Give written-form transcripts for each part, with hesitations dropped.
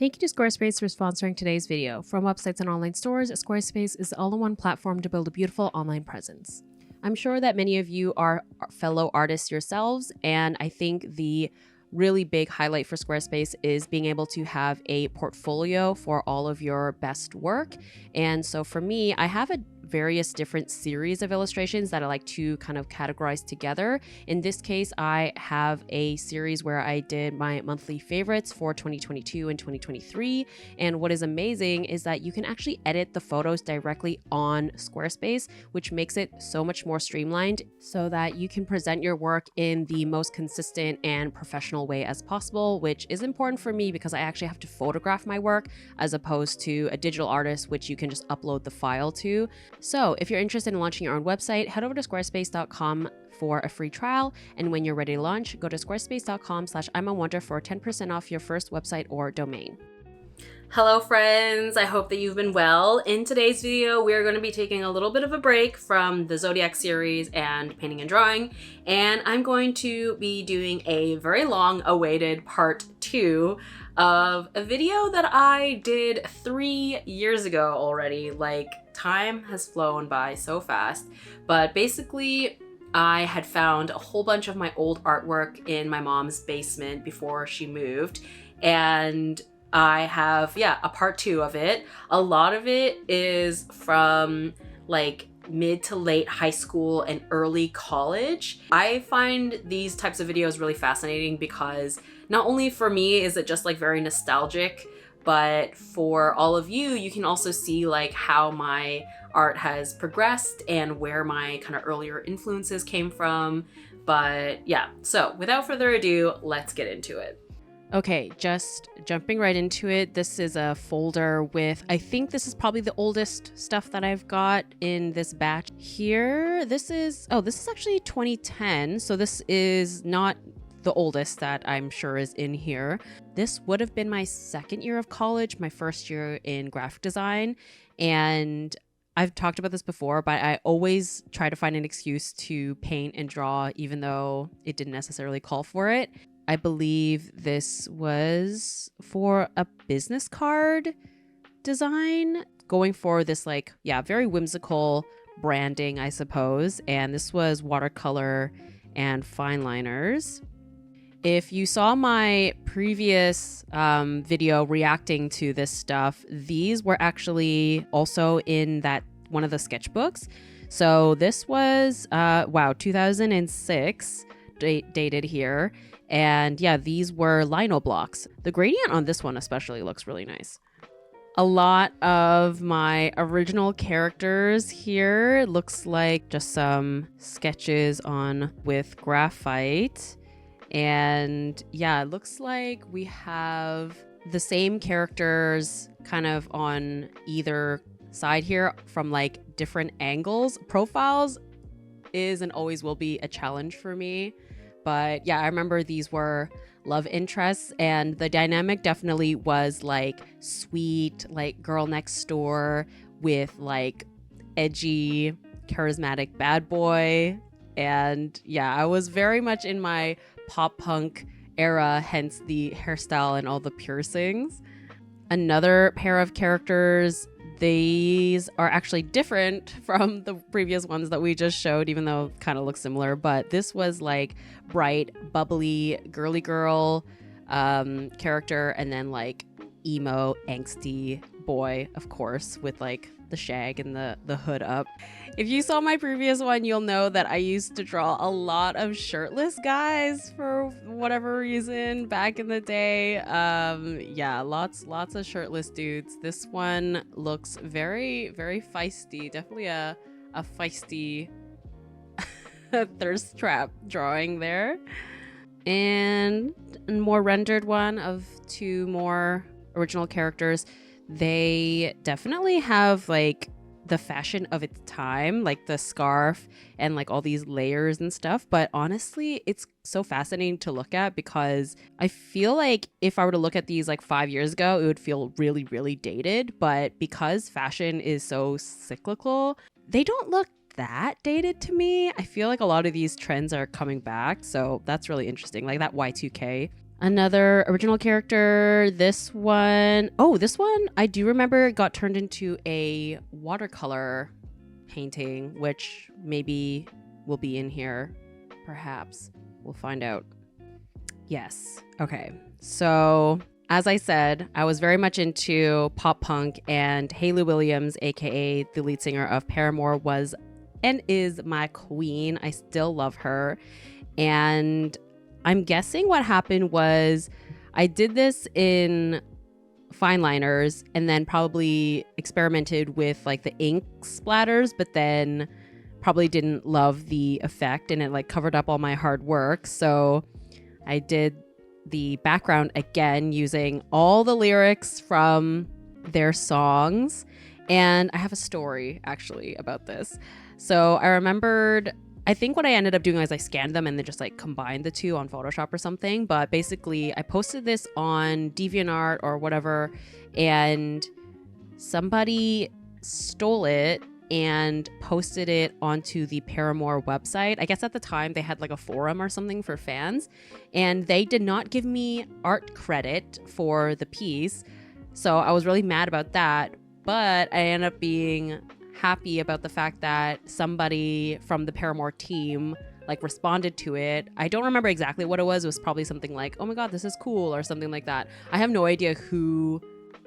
Thank you to Squarespace for sponsoring today's video. From websites and online stores, Squarespace is the all-in-one platform to build a beautiful online presence. I'm sure that many of you are fellow artists yourselves, and I think the really big highlight for Squarespace is being able to have a portfolio for all of your best work. And so for me, I have a various different series of illustrations that I like to kind of categorize together. In this case, I have a series where I did my monthly favorites for 2022 and 2023. And what is amazing is that you can actually edit the photos directly on Squarespace, which makes it so much more streamlined so that you can present your work in the most consistent and professional way as possible, which is important for me because I actually have to photograph my work as opposed to a digital artist, which you can just upload the file to. So if you're interested in launching your own website, head over to squarespace.com for a free trial. And when you're ready to launch, go to squarespace.com/imawonder for 10% off your first website or domain. Hello friends, I hope that you've been well. In today's video, we're going to be taking a little bit of a break from the Zodiac series and painting and drawing, and I'm going to be doing a very long awaited part 2 of a video that I did 3 years ago already. Like, time has flown by so fast, but basically I had found a whole bunch of my old artwork in my mom's basement before she moved, and I have, a part 2 of it. A lot of it is from like mid to late high school and early college. I find these types of videos really fascinating because not only for me is it just like very nostalgic, but for all of you, you can also see like how my art has progressed and where my kind of earlier influences came from. But yeah, so without further ado, let's get into it. Okay, just jumping right into it. This is a folder with, I think this is probably the oldest stuff that I've got in this batch here. This is actually 2010. So this is not the oldest that I'm sure is in here. This would have been my second year of college, my first year in graphic design. And I've talked about this before, but I always try to find an excuse to paint and draw, even though it didn't necessarily call for it. I believe this was for a business card design, going for this very whimsical branding, I suppose. And this was watercolor and fine liners. If you saw my previous video reacting to this stuff, these were actually also in that one of the sketchbooks. So this was 2006 dated here. And yeah, these were lino blocks. The gradient on this one especially looks really nice. A lot of my original characters here looks like just some sketches with graphite. And yeah, it looks like we have the same characters kind of on either side here from like different angles. Profiles is and always will be a challenge for me. But yeah, I remember these were love interests, and the dynamic definitely was like sweet, like girl next door with like edgy, charismatic bad boy. And yeah, I was very much in my pop punk era, hence the hairstyle and all the piercings. Another pair of characters. These are actually different from the previous ones that we just showed, even though kind of look similar. But this was like bright, bubbly, girly girl character, and then like emo, angsty boy, of course, with like the shag and the hood up. If you saw my previous one, you'll know that I used to draw a lot of shirtless guys for whatever reason back in the day. Lots of shirtless dudes. This one looks very, very feisty. Definitely a feisty thirst trap drawing there. And a more rendered one of 2 more original characters. They definitely have like the fashion of its time, like the scarf and like all these layers and stuff. But honestly, it's so fascinating to look at because I feel like if I were to look at these like 5 years ago, it would feel really, really dated. But because fashion is so cyclical, they don't look that dated to me. I feel like a lot of these trends are coming back. So that's really interesting. Like that Y2K Another original character, this one, I do remember got turned into a watercolor painting, which maybe will be in here, perhaps. We'll find out. Yes. Okay. So, as I said, I was very much into pop punk, and Hayley Williams, aka the lead singer of Paramore, was and is my queen. I still love her. And I'm guessing what happened was I did this in fine liners and then probably experimented with like the ink splatters, but then probably didn't love the effect and it like covered up all my hard work. So I did the background again using all the lyrics from their songs. And I have a story actually about this. So I remembered, I think what I ended up doing is I scanned them and then just like combined the two on Photoshop or something. But basically I posted this on DeviantArt or whatever, and somebody stole it and posted it onto the Paramore website. I guess at the time they had like a forum or something for fans, and they did not give me art credit for the piece. So I was really mad about that, but I ended up being happy about the fact that somebody from the Paramore team like responded to it. I don't remember exactly what it was. It was probably something like, oh my God, this is cool, or something like that. I have no idea who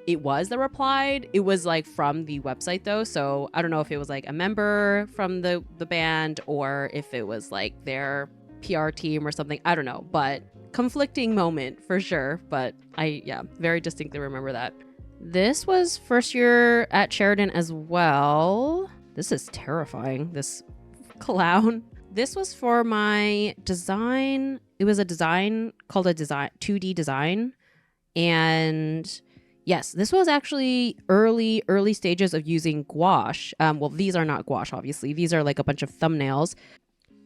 it was that replied. It was like from the website though, so I don't know if it was like a member from the band or if it was like their PR team or something. I don't know, but conflicting moment for sure. But I very distinctly remember that. This was first year at Sheridan as well. This is terrifying, this clown. This was for my design. It was a design called a 2D design. And yes, this was actually early stages of using gouache. Well, these are not gouache, obviously. These are like a bunch of thumbnails.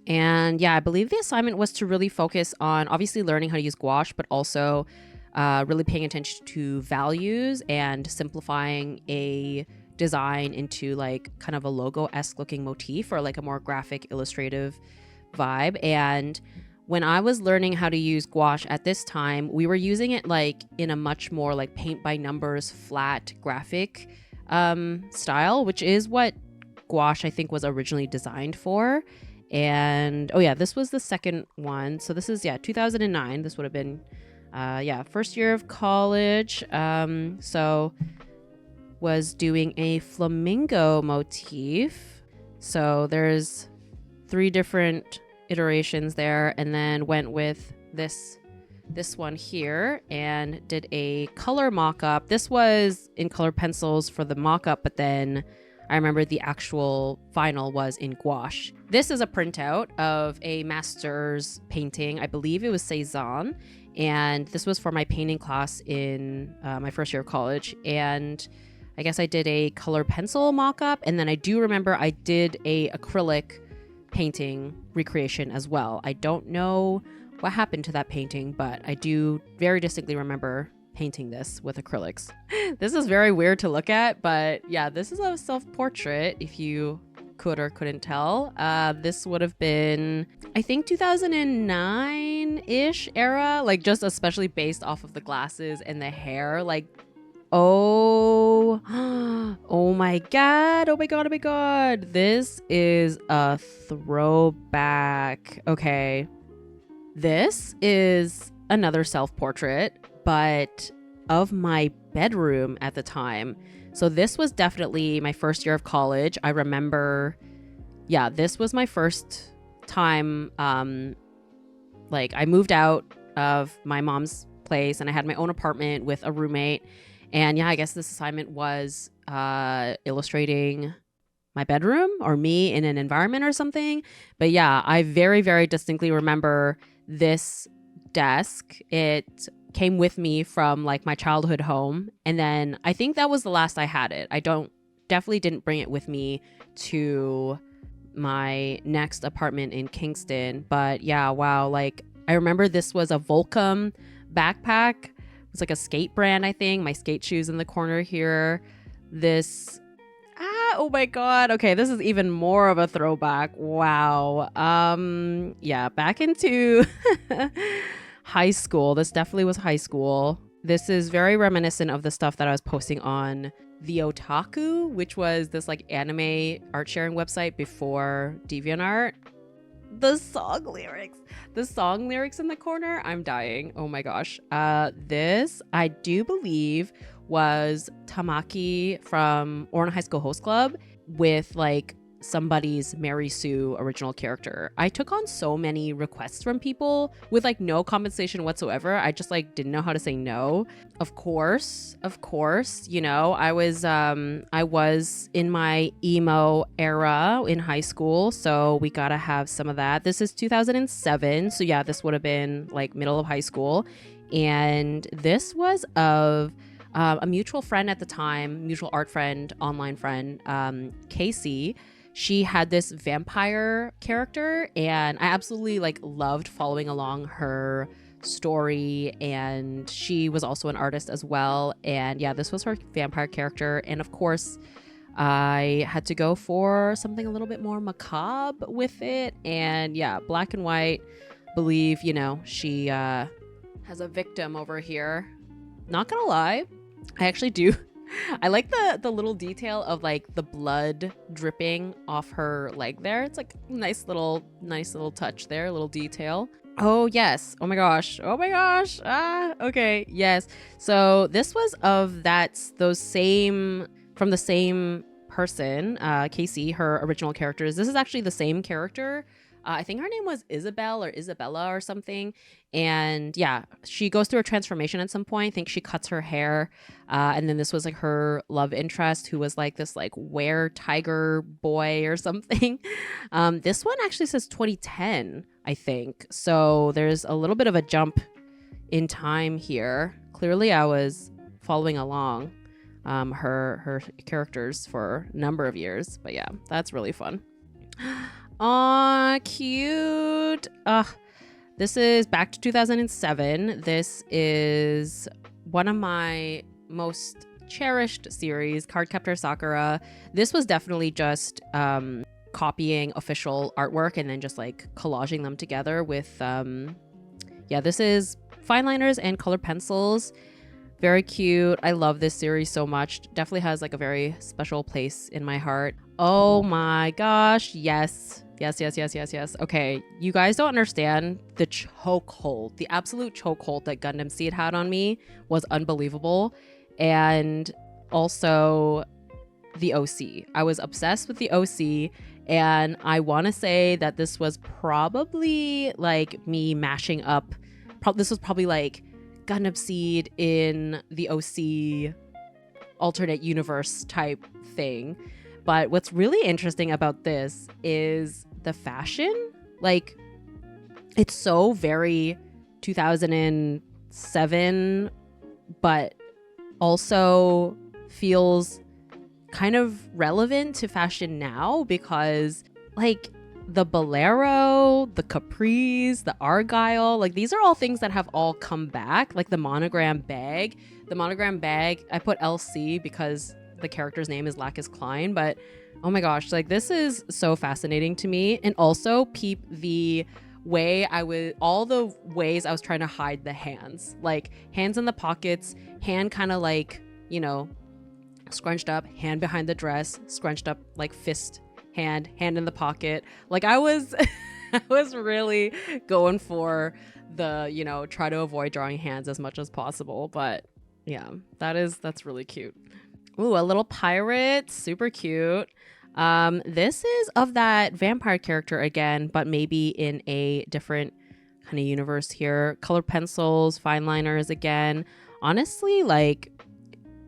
And yeah, I believe the assignment was to really focus on obviously learning how to use gouache, but also really paying attention to values and simplifying a design into like kind of a logo-esque looking motif or like a more graphic illustrative vibe. And when I was learning how to use gouache at this time, we were using it like in a much more like paint by numbers, flat graphic style, which is what gouache I think was originally designed for. And oh yeah, this was the second one. So this is 2009. This would have been first year of college. So was doing a flamingo motif. So there's 3 different iterations there, and then went with this one here and did a color mock-up. This was in color pencils for the mock-up, but then I remember the actual final was in gouache. This is a printout of a master's painting. I believe it was Cezanne. And this was for my painting class in my first year of college. And I guess I did a color pencil mock-up. And then I do remember I did a acrylic painting recreation as well. I don't know what happened to that painting, but I do very distinctly remember painting this with acrylics. This is very weird to look at, but yeah, this is a self-portrait if you could or couldn't tell. This would have been, I think, 2009-ish era, like just especially based off of the glasses and the hair. Like, oh my God. This is a throwback. Okay. This is another self-portrait, but of my bedroom at the time. So this was definitely my first year of college. I remember, this was my first time. Like I moved out of my mom's place and I had my own apartment with a roommate. And I guess this assignment was illustrating my bedroom or me in an environment or something. But I very, very distinctly remember this desk. It came with me from like my childhood home, and then I think that was the last I had it. I definitely didn't bring it with me to my next apartment in Kingston. But wow, like I remember this was a Volcom backpack. It was like a skate brand, I think. My skate shoes in the corner here. This oh my God. Okay, this is even more of a throwback. Wow. Back into high school. This definitely was high school. This is very reminiscent of the stuff that I was posting on the Otaku, which was this like anime art sharing website before DeviantArt. The song lyrics in the corner, I'm dying. Oh my gosh. This I do believe was Tamaki from Oran High School Host Club with like somebody's Mary Sue original character. I took on so many requests from people with like no compensation whatsoever. I just like didn't know how to say no. Of course, you know, I was in my emo era in high school, so we gotta have some of that. This is 2007, so yeah, this would have been like middle of high school, and this was of a mutual friend at the time, mutual art friend, online friend, Casey. She had this vampire character, and I absolutely like loved following along her story, and she was also an artist as well. And yeah, this was her vampire character, and of course I had to go for something a little bit more macabre with it. And yeah, black and white. Believe, you know, she has a victim over here. Not gonna lie, I actually do. I like the little detail of like the blood dripping off her leg there. It's like nice little touch there, a little detail. Oh yes. Oh my gosh. Okay. Yes. So this was of from the same person, Casey, her original characters. This is actually the same character. I think her name was Isabel or Isabella or something. And yeah, she goes through a transformation at some point. I think she cuts her hair. And then this was like her love interest, who was like this like were tiger boy or something. This one actually says 2010, I think. So there's a little bit of a jump in time here. Clearly I was following along her characters for a number of years. But yeah, that's really fun. Aw, cute. This is back to 2007. This is one of my most cherished series, Cardcaptor Sakura. This was definitely just copying official artwork and then just like collaging them together with, this is fine liners and colored pencils. Very cute. I love this series so much. Definitely has like a very special place in my heart. Oh my gosh. Yes. Okay, you guys don't understand the chokehold. The absolute chokehold that Gundam Seed had on me was unbelievable. And also the OC. I was obsessed with the OC, and I want to say that this was probably like me mashing up. This was probably like Gundam Seed in the OC alternate universe type thing. But what's really interesting about this is the fashion. Like, it's so very 2007, but also feels kind of relevant to fashion now, because like the bolero, the capris, the argyle, like these are all things that have all come back. Like the monogram bag, I put LC because the character's name is Lacus Klein, but oh my gosh, like this is so fascinating to me. And also peep the way all the ways I was trying to hide the hands, like hands in the pockets, hand kind of like, you know, scrunched up, hand behind the dress, scrunched up, like fist, hand in the pocket. Like I was I was really going for the, you know, try to avoid drawing hands as much as possible. But yeah, that's really cute. Ooh, a little pirate, super cute. This is of that vampire character again, but maybe in a different kind of universe here. Colored pencils, fine liners again. Honestly, like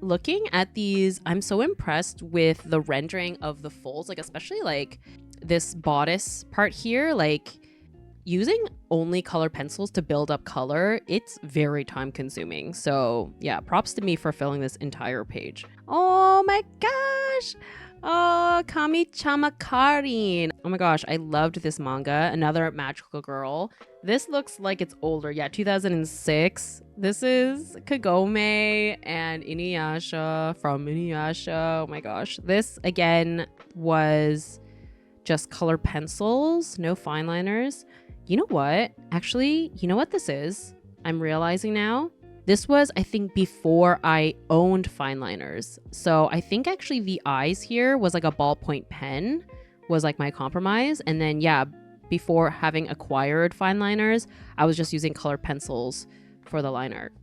looking at these, I'm so impressed with the rendering of the folds, like especially like this bodice part here, like using only colored pencils to build up color, it's very time consuming. So yeah, props to me for filling this entire page. Oh my gosh. Oh, Kami-chama Karin. Oh my gosh, I loved this manga. Another magical girl. This looks like it's older. Yeah, 2006. This is Kagome and Inuyasha from Inuyasha. Oh my gosh. This again was just colored pencils, no fine liners. You know what? Actually, you know what this is? I'm realizing now. This was, I think, before I owned fine liners. So I think actually the eyes here was like a ballpoint pen was like my compromise. And then, yeah, before having acquired fine liners, I was just using colored pencils for the line art.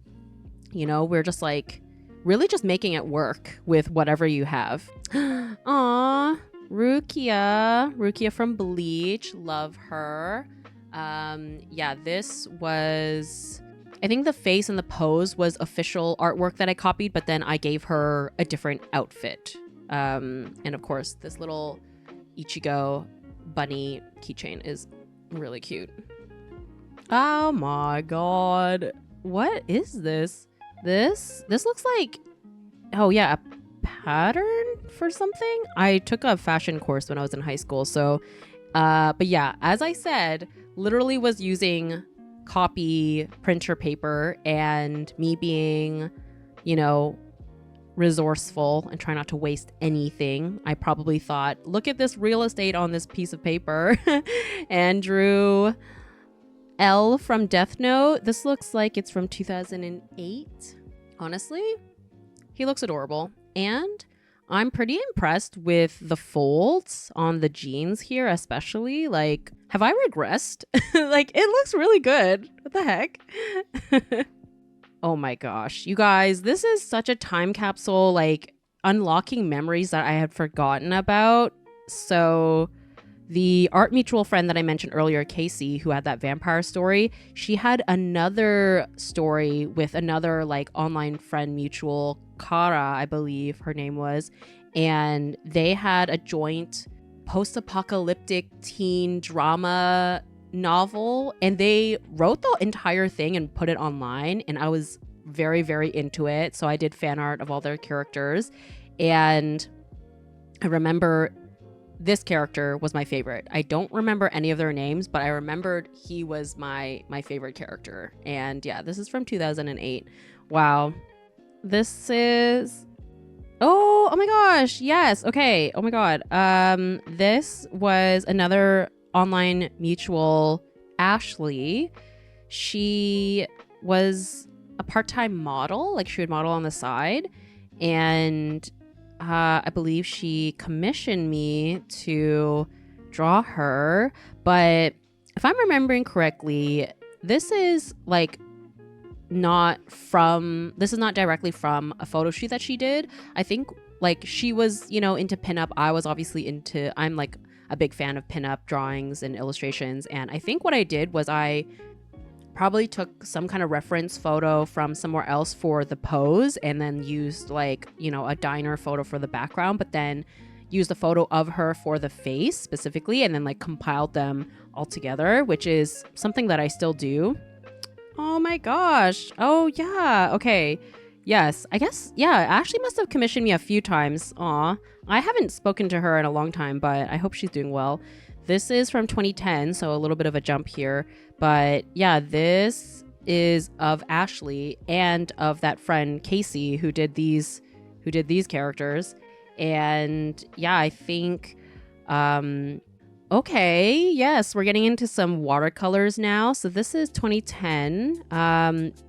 You know, we're just like really just making it work with whatever you have. Aw, Rukia from Bleach. Love her. Yeah, this was... I think the face and the pose was official artwork that I copied, but then I gave her a different outfit. And of course, this little Ichigo bunny keychain is really cute. Oh my god. What is this? This looks like, oh yeah, a pattern for something? I took a fashion course when I was in high school. So, but yeah, as I said, literally was using copy printer paper, and me being, you know, resourceful and try not to waste anything, I probably thought, look at this real estate on this piece of paper and drew L from Death Note. This looks like it's from 2008. Honestly, he looks adorable, and I'm pretty impressed with the folds on the jeans here, especially. Like, have I regressed? Like, it looks really good. What the heck? Oh my gosh. You guys, this is such a time capsule, like unlocking memories that I had forgotten about. So the art mutual friend that I mentioned earlier, Casey, who had that vampire story, she had another story with another like online friend mutual, Kara, I believe her name was. And they had a joint post-apocalyptic teen drama novel, and they wrote the entire thing and put it online, and I was very, very into it. So I did fan art of all their characters, and I remember this character was my favorite. I don't remember any of their names, but I remembered he was my favorite character. And yeah, this is from 2008. Wow. This is... Oh my gosh. Yes. Okay. Oh my god. This was another online mutual, Ashley. She was a part-time model. Like, she would model on the side. And I believe she commissioned me to draw her. But if I'm remembering correctly, this is like this is not directly from a photo shoot that she did. I think like she was, you know, into pinup. I was obviously I'm like a big fan of pinup drawings and illustrations. And I think what I did was I probably took some kind of reference photo from somewhere else for the pose, and then used like, you know, a diner photo for the background, but then used a photo of her for the face specifically, and then like compiled them all together, which is something that I still do. Oh my gosh. Oh yeah. Okay. Yes. I guess, yeah, Ashley must have commissioned me a few times. Aw. I haven't spoken to her in a long time, but I hope she's doing well. This is from 2010, so a little bit of a jump here. But yeah, this is of Ashley and of that friend Casey who did these characters. And yeah, I think okay, yes, we're getting into some watercolors now. So this is 2010.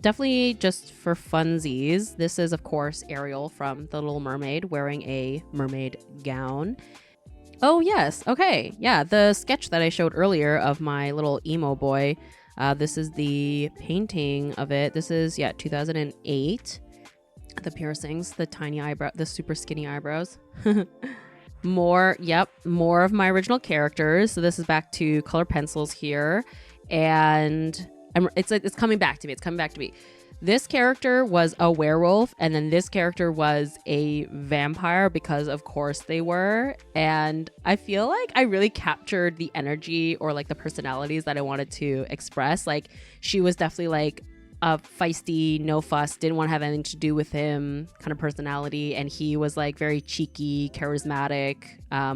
Definitely just for funsies. This is, of course, Ariel from The Little Mermaid wearing a mermaid gown. Oh, yes. Okay. Yeah, the sketch that I showed earlier of my little emo boy. This is the painting of it. This is, 2008. The piercings, the tiny eyebrow, the super skinny eyebrows. More of my original characters. So this is back to color pencils here, and it's coming back to me. It's coming back to me. This character was a werewolf, and then this character was a vampire, because of course they were. And I feel like I really captured the energy, or like the personalities that I wanted to express. Like, she was definitely like a feisty, no fuss, didn't want to have anything to do with him kind of personality. And he was like very cheeky, charismatic,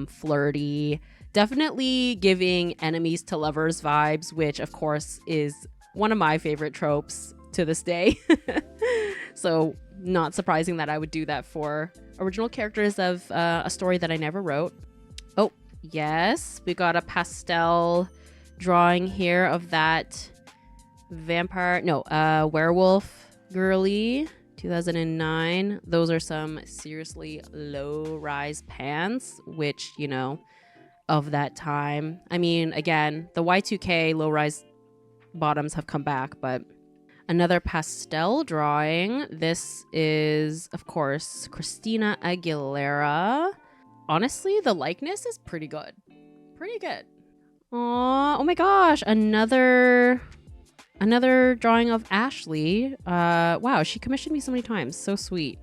flirty, definitely giving enemies to lovers vibes, which of course is one of my favorite tropes to this day. So not surprising that I would do that for original characters of a story that I never wrote. Oh, yes, we got a pastel drawing here of that Werewolf Girly, 2009. Those are some seriously low-rise pants, which, you know, of that time. I mean, again, the Y2K low-rise bottoms have come back, but another pastel drawing. This is, of course, Christina Aguilera. Honestly, the likeness is pretty good. Pretty good. Aww, oh my gosh, another drawing of Ashley. Wow, she commissioned me so many times. So sweet.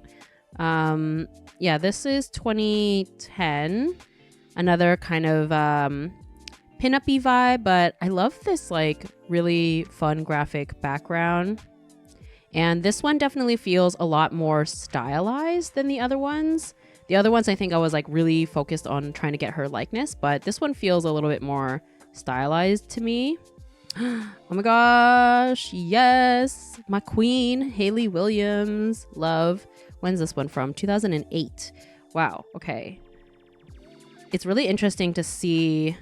Yeah, this is 2010. Another kind of pin-up-y vibe, but I love this like really fun graphic background. And this one definitely feels a lot more stylized than the other ones. The other ones I think I was like really focused on trying to get her likeness, but this one feels a little bit more stylized to me. Oh my gosh, yes, my queen, Hayley Williams, love. When's this one from? 2008. Wow, okay. It's really interesting to see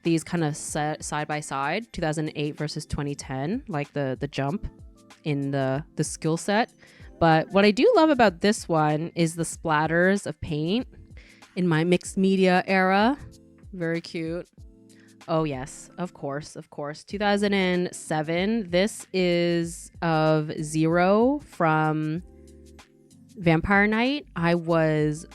these kind of side by side, 2008 versus 2010, like the jump in the skill set. But what I do love about this one is the splatters of paint in my mixed media era. Very cute. Oh yes, of course. 2007. This is of Zero from Vampire Knight. I was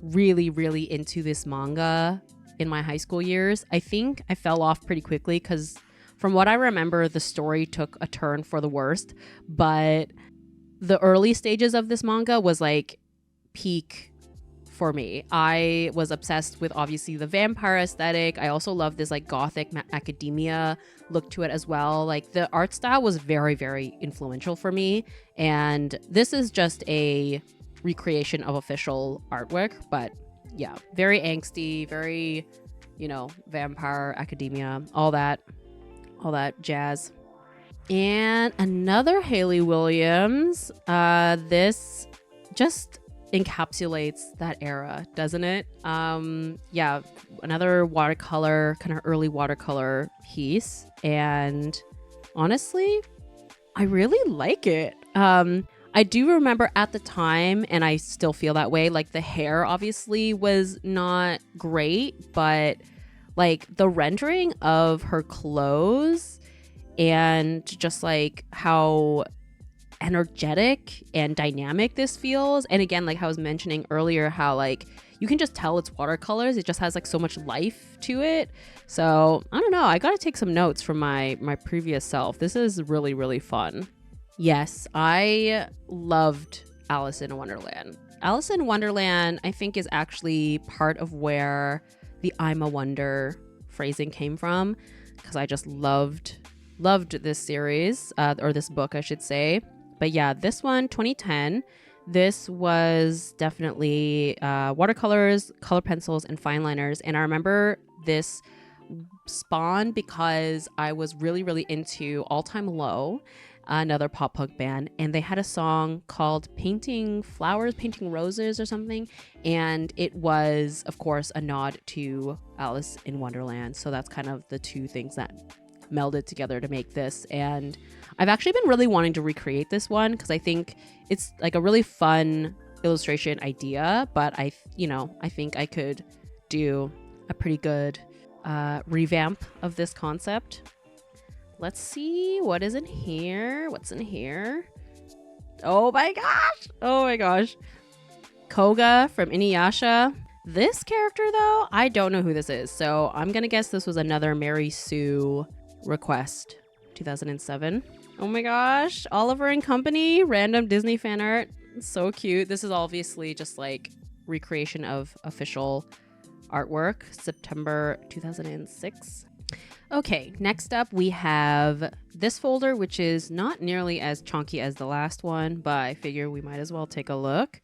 really into this manga in my high school years. I think I fell off pretty quickly because from what I remember, the story took a turn for the worst. But the early stages of this manga was like peak for me. I was obsessed with obviously the vampire aesthetic. I also love this like gothic academia look to it as well. Like the art style was very influential for me. And this is just a recreation of official artwork, but yeah, very angsty, very, you know, vampire academia, all that jazz. And another Hayley Williams. This just encapsulates that era, doesn't it? Yeah, another watercolor, kind of early watercolor piece. And honestly, I really like it. I do remember at the time, and I still feel that way, like the hair obviously was not great, but like the rendering of her clothes and just like how energetic and dynamic this feels. And again, like how I was mentioning earlier, how like you can just tell it's watercolors. It just has like so much life to it. So I don't know. I got to take some notes from my previous self. This is really fun. Yes, I loved Alice in Wonderland. Alice in Wonderland, I think, is actually part of where the imawonder phrasing came from, because I just loved this series, or this book, I should say. But yeah, this one, 2010, this was definitely watercolors, color pencils, and fine liners. And I remember this spawned because I was really into All Time Low, another pop punk band, and they had a song called Painting Flowers, Painting Roses or something, and it was, of course, a nod to Alice in Wonderland. So that's kind of the two things that melded together to make this. And I've actually been really wanting to recreate this one because I think it's like a really fun illustration idea, but I think I could do a pretty good revamp of this concept. Let's see what is in here. What's in here? Oh my gosh. Koga from Inuyasha. This character, though, I don't know who this is. So I'm going to guess this was another Mary Sue request. 2007. Oh my gosh. Oliver and Company. Random Disney fan art. So cute. This is obviously just like recreation of official artwork. September 2006. Okay, next up we have this folder, which is not nearly as chunky as the last one, but I figure we might as well take a look.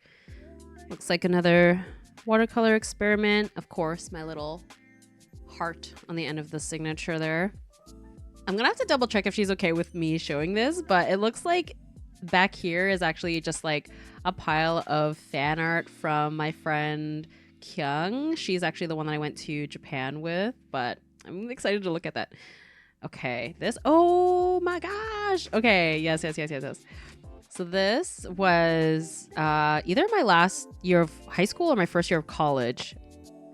Looks like another watercolor experiment. Of course, my little heart on the end of the signature there. I'm gonna have to double check if she's okay with me showing this, but it looks like back here is actually just like a pile of fan art from my friend Kyung. She's actually the one that I went to Japan with, but I'm excited to look at that. Okay, this, oh my gosh. Okay, yes. So this was either my last year of high school or my first year of college.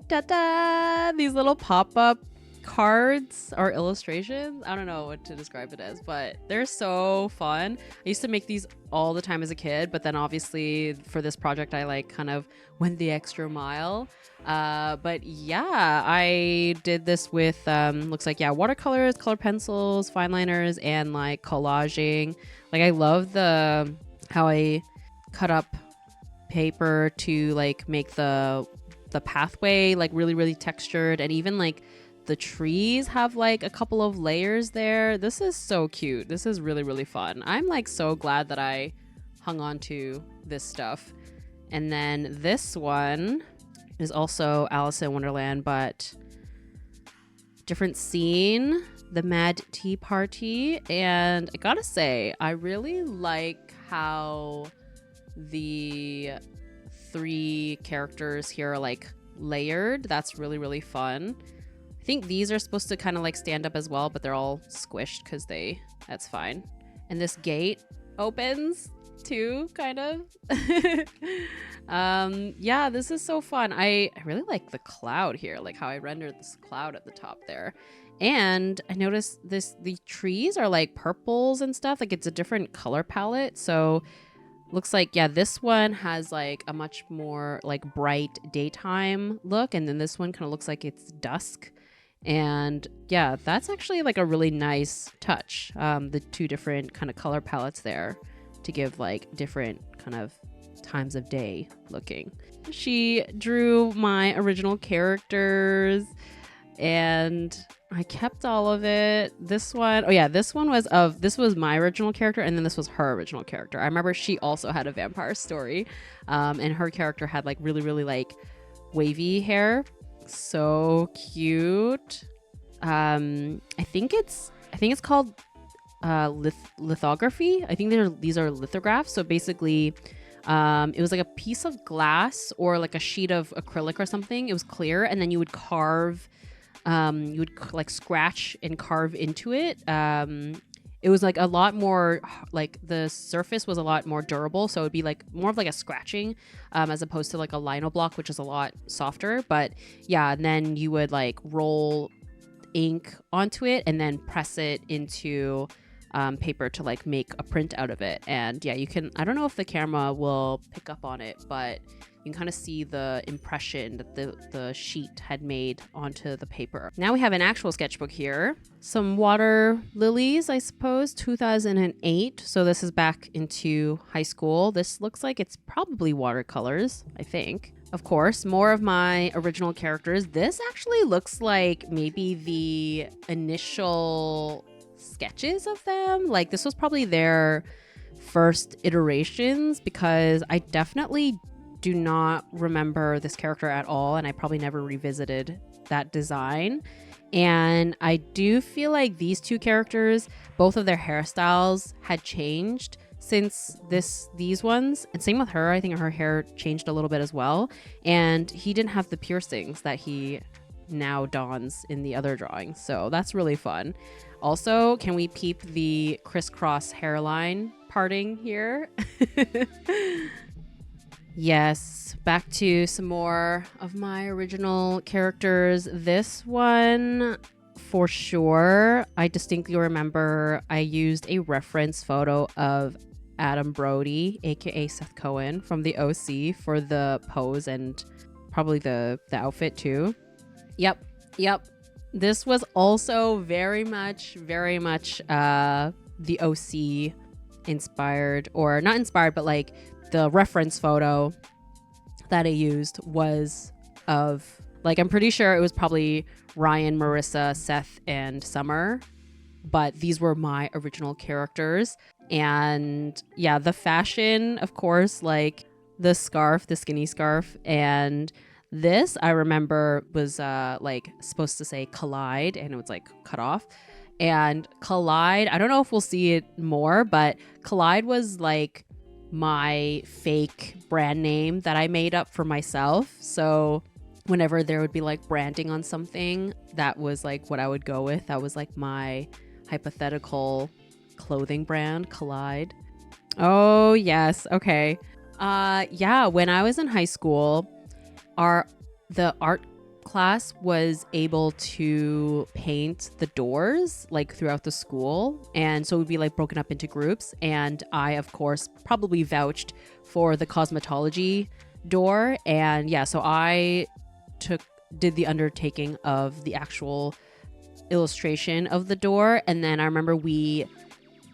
Ta-da! These little pop-up cards or illustrations. I don't know what to describe it as, but they're so fun. I used to make these all the time as a kid, but then obviously for this project, I like kind of went the extra mile. But yeah, I did this with, looks like, yeah, watercolors, color pencils, fine liners, and like collaging. Like I love how I cut up paper to like make the pathway like really textured, and even like the trees have like a couple of layers there. This is so cute. This is really fun. I'm like so glad that I hung on to this stuff. And then this one is also Alice in Wonderland, but different scene, the Mad Tea Party. And I gotta say, I really like how the 3 characters here are like layered. That's really fun. I think these are supposed to kind of like stand up as well, but they're all squished because that's fine. And this gate opens too, kind of. Yeah, this is so fun. I really like the cloud here, like how I rendered this cloud at the top there. And I noticed the trees are like purples and stuff, like it's a different color palette. So looks like, yeah, this one has like a much more like bright daytime look, and then this one kind of looks like it's dusk. And yeah, that's actually like a really nice touch, the 2 different kind of color palettes there to give like different kind of times of day looking. She drew my original characters and I kept all of it. This one, oh yeah, this was my original character, and then this was her original character. I remember she also had a vampire story, and her character had like really like wavy hair. So cute. I think it's called lithography. I think these are lithographs. So basically, it was like a piece of glass or like a sheet of acrylic or something. It was clear, and then you would carve. You would like scratch and carve into it. It was like a lot more, like the surface was a lot more durable, so it would be like more of like a scratching, as opposed to like a lino block, which is a lot softer. But yeah, and then you would like roll ink onto it and then press it into paper to like make a print out of it. And yeah, you can, I don't know if the camera will pick up on it, but you can kind of see the impression that the sheet had made onto the paper. Now we have an actual sketchbook here. Some water lilies, I suppose, 2008. So this is back into high school. This looks like it's probably watercolors, I think. Of course, more of my original characters. This actually looks like maybe the initial sketches of them. Like this was probably their first iterations, because I definitely do not remember this character at all, and I probably never revisited that design. And I do feel like these 2 characters, both of their hairstyles had changed since these ones, and same with her. I think her hair changed a little bit as well, and he didn't have the piercings that he now dons in the other drawings, so that's really fun. Also, can we peep the crisscross hairline parting here? Yes, back to some more of my original characters. This one, for sure, I distinctly remember I used a reference photo of Adam Brody, aka Seth Cohen from the OC, for the pose and probably the outfit too. Yep. This was also very much the OC inspired, or not inspired, but like the reference photo that I used was of, like, I'm pretty sure it was probably Ryan, Marissa, Seth, and Summer, but these were my original characters. And yeah, the fashion, of course, like the scarf, the skinny scarf, and this I remember was like supposed to say Collide, and it was like cut off. And Collide, I don't know if we'll see it more, but Collide was like my fake brand name that I made up for myself. So whenever there would be like branding on something, that was like what I would go with. That was like my hypothetical clothing brand, Collide. Oh yes, okay. Yeah, when I was in high school, the art class was able to paint the doors like throughout the school, and so it would be like broken up into groups, and I of course probably vouched for the cosmetology door, and yeah, so I did the undertaking of the actual illustration of the door, and then I remember we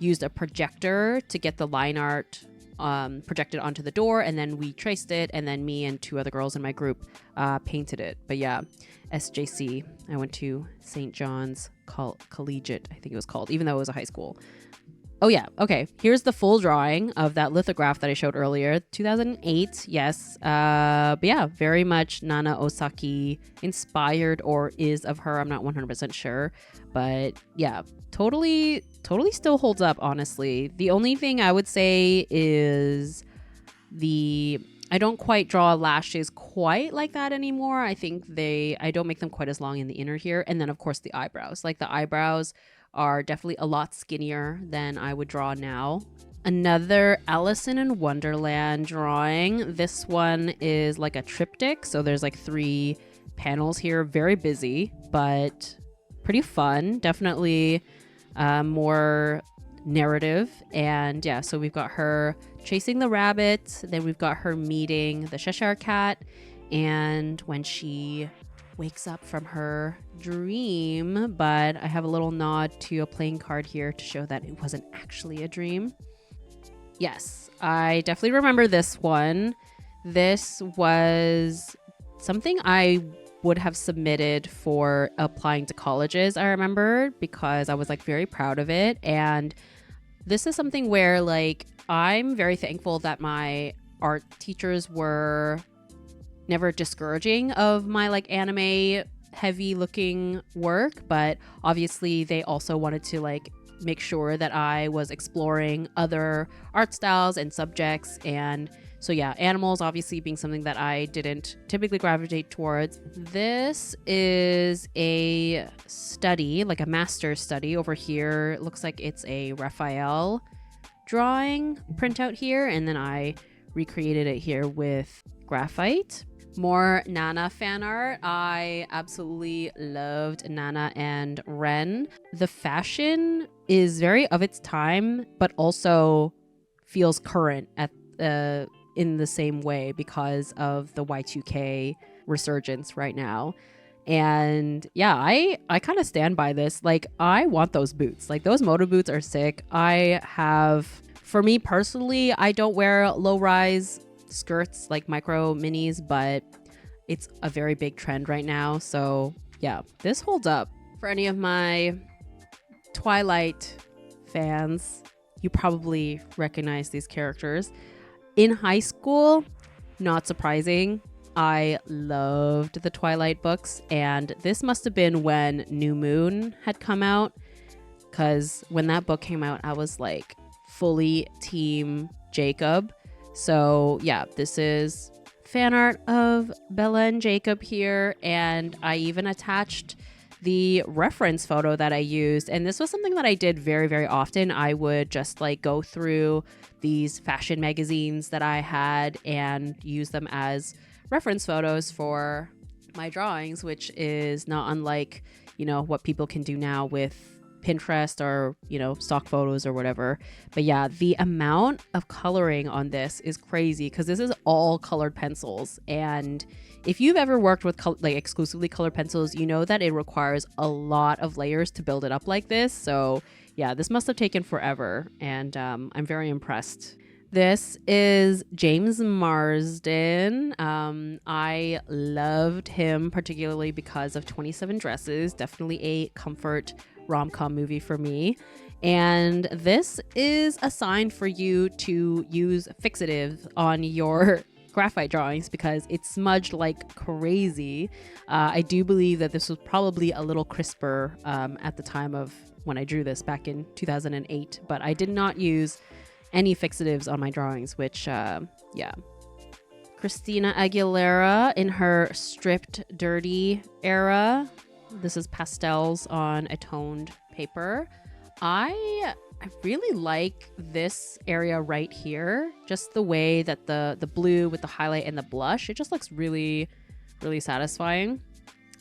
used a projector to get the line art projected onto the door, and then we traced it, and then me and 2 other girls in my group painted it. But yeah, SJC. I went to St. John's Collegiate, I think it was called, even though it was a high school. Oh yeah, okay. Here's the full drawing of that lithograph that I showed earlier, 2008. Yes, but yeah, very much Nana Osaki inspired, or is of her. I'm not 100% sure, but yeah, totally still holds up, honestly. The only thing I would say is I don't quite draw lashes quite like that anymore. I think I don't make them quite as long in the inner here. And then of course the eyebrows. Like the eyebrows are definitely a lot skinnier than I would draw now. Another Alice in Wonderland drawing. This one is like a triptych. So there's like 3 panels here. Very busy, but pretty fun. Definitely more narrative. And yeah, so we've got her chasing the rabbit, then we've got her meeting the Cheshire Cat, and when she wakes up from her dream. But I have a little nod to a playing card here to show that it wasn't actually a dream. Yes, I definitely remember this one. This was something I would have submitted for applying to colleges, I remember, because I was like very proud of it. And this is something where like I'm very thankful that my art teachers were never discouraging of my like anime heavy looking work, but obviously they also wanted to like make sure that I was exploring other art styles and subjects. And so yeah, animals obviously being something that I didn't typically gravitate towards. This is a study, like a master's study over here. It looks like it's a Raphael drawing printout here, and then I recreated it here with graphite. More Nana fan art. I absolutely loved Nana and Ren. The fashion is very of its time, but also feels current at in the same way because of the Y2K resurgence right now. And yeah, I kind of stand by this. Like, I want those boots. Like, those moto boots are sick. For me personally, I don't wear low-rise skirts like micro minis, but it's a very big trend right now. So yeah, this holds up. For any of my Twilight fans, you probably recognize these characters. In high school, not surprising, I loved the Twilight books, and this must have been when New Moon had come out, because when that book came out, I was like fully team Jacob. So yeah, this is fan art of Bella and Jacob here, and I even attached the reference photo that I used. And this was something that I did very, very often. I would just like go through these fashion magazines that I had and use them as reference photos for my drawings, which is not unlike, you know, what people can do now with Pinterest or, you know, stock photos or whatever. But yeah, the amount of coloring on this is crazy because this is all colored pencils. And if you've ever worked with like exclusively colored pencils, you know that it requires a lot of layers to build it up like this. So yeah, this must have taken forever, and I'm very impressed. This is James Marsden. I loved him particularly because of 27 Dresses. Definitely a comfort rom-com movie for me. And this is a sign for you to use fixative on your graphite drawings because it's smudged like crazy. I do believe that this was probably a little crisper at the time of when I drew this back in 2008, but I did not use any fixatives on my drawings, which yeah, Christina Aguilera in her stripped dirty era. This is pastels on a toned paper. I really like this area right here. Just the way that the blue with the highlight and the blush, it just looks really, really satisfying.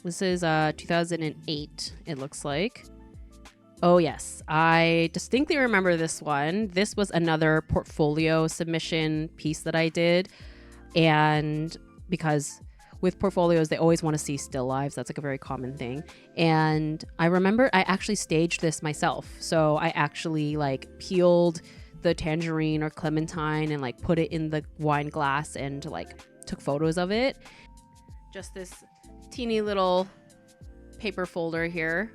This is 2008, it looks like. Oh yes, I distinctly remember this one. This was another portfolio submission piece that I did. And because with portfolios, they always want to see still lives. That's like a very common thing. And I remember I actually staged this myself. So I actually like peeled the tangerine or clementine and like put it in the wine glass and like took photos of it. Just this teeny little paper folder here.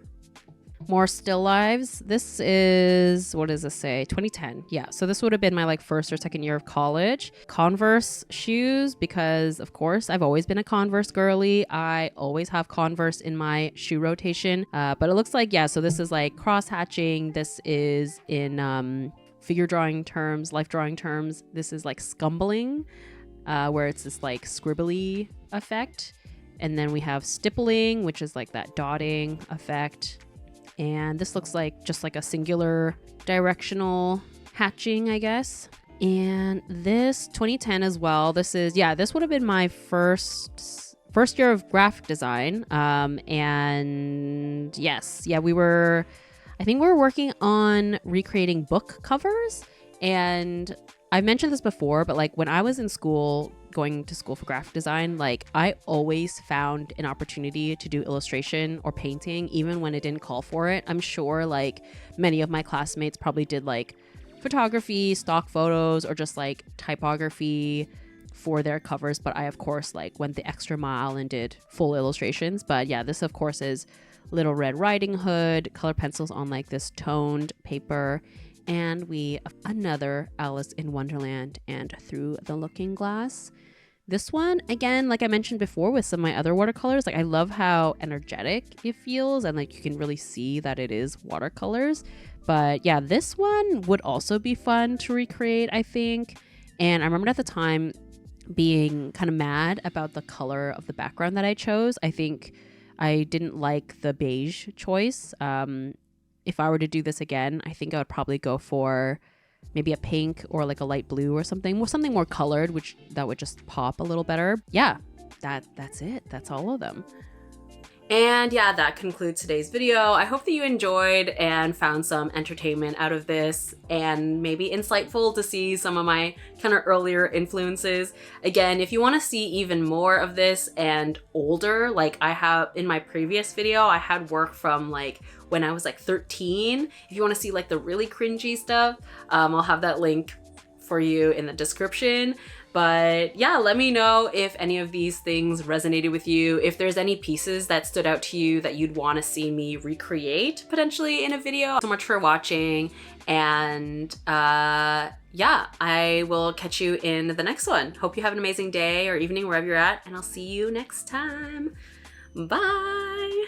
More still lives. This is, what does this say? 2010. Yeah. So this would have been my like first or second year of college. Converse shoes, because of course I've always been a Converse girly. I always have Converse in my shoe rotation. But it looks like, yeah, so this is like cross hatching. This is in figure drawing terms, life drawing terms. This is like scumbling, where it's this like scribbly effect. And then we have stippling, which is like that dotting effect. And this looks like just like a singular directional hatching, I guess. And this 2010 as well. This is, yeah, this would have been my first year of graphic design. And yes, yeah, I think we were working on recreating book covers. And I mentioned this before, but like when I was in school, going to school for graphic design, like I always found an opportunity to do illustration or painting, even when it didn't call for it. I'm sure like many of my classmates probably did like photography, stock photos, or just like typography for their covers. But I, of course, like went the extra mile and did full illustrations. But yeah, this of course is Little Red Riding Hood, color pencils on like this toned paper. And we have another Alice in Wonderland and Through the Looking Glass. This one, again, like I mentioned before with some of my other watercolors, like I love how energetic it feels and like you can really see that it is watercolors. But yeah, this one would also be fun to recreate, I think. And I remember at the time being kind of mad about the color of the background that I chose. I think I didn't like the beige choice. If I were to do this again, I think I would probably go for maybe a pink or like a light blue or something more colored, which that would just pop a little better. Yeah, that's it. That's all of them. And yeah, that concludes today's video. I hope that you enjoyed and found some entertainment out of this and maybe insightful to see some of my kind of earlier influences. Again, if you want to see even more of this and older, like I have in my previous video, I had work from like when I was like 13. If you want to see like the really cringy stuff, I'll have that link for you in the description. But yeah, let me know if any of these things resonated with you, if there's any pieces that stood out to you that you'd want to see me recreate potentially in a video. So much for watching, and yeah, I will catch you in the next one. Hope you have an amazing day or evening wherever you're at, and I'll see you next time. Bye!